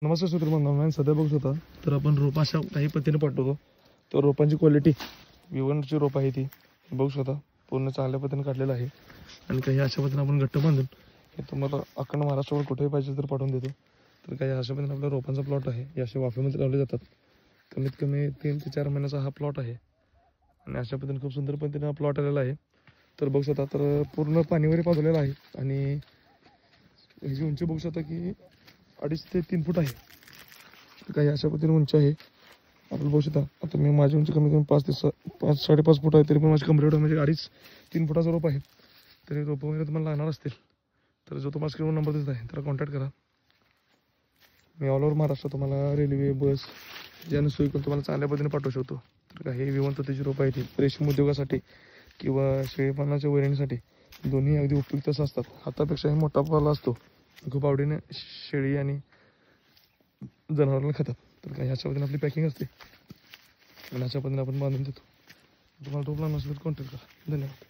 नमस्कार मित्रांनो, सध्या बघू शकता तर आपण रोपं अशा काही पद्धतीने पाठवतो. तर रोपांची क्वालिटी विवनची रोप आहे ती बघू शकता, पूर्ण चांगल्या पद्धतीने काढलेलं आहे. आणि काही अशा पद्धतीने आपण घट्ट बांधून हे तुम्हाला अखंड महाराष्ट्रावर कुठेही पाहिजे तर पाठवून देतो. तर काही अशा पद्धतीने आपल्या रोपांचा प्लॉट आहे. हे असे वाफेमध्ये लावले जातात. कमीत कमी 3 ते 4 महिन्याचा हा प्लॉट आहे. आणि अशा पद्धतीने खूप सुंदर पद्धतीने हा प्लॉट आलेला आहे. तर बघू शकता तर पूर्ण पाणी वगैरे पाजलेलं आहे. आणि ह्याची उंची बघू शकता की 2.5 ते 3 फूट आहे. काही अशा पद्धतीने उंची आहे. आपल्याला बघू शकता आता मी माझी उंची कमी कमी 5.5 फूट आहे. तरी पण माझी कमरे एवढं म्हणजे 2.5-3 फुटाचा रोप आहे. तरी रोप वगैरे तुम्हाला लागणार असतील तर जो तुम्हाला स्क्रीनवर नंबर देत आहे त्याला कॉन्टॅक्ट करा. मी ऑल ओव्हर महाराष्ट्र तुम्हाला रेल्वे बस ज्याने सोयी करून तुम्हाला चांगल्या पद्धतीने पाठवू शकतो. तर काही विवंततेची रोप आहे ती रेशीम उद्योगासाठी किंवा शेळीपालनाच्या वैरणीसाठी दोन्ही अगदी उपयुक्त असतात. हातापेक्षाही मोठा पाला असतो. खूप आवडीने शेळी आणि जनावरांना खातात. तर काही अशा पद्धतीने आपली पॅकिंग असते आणि अशा पद्धतीने आपण बांधून देतो. तुम्हाला रोप लागणार असेल तर कॉन्टॅक्ट करा. धन्यवाद.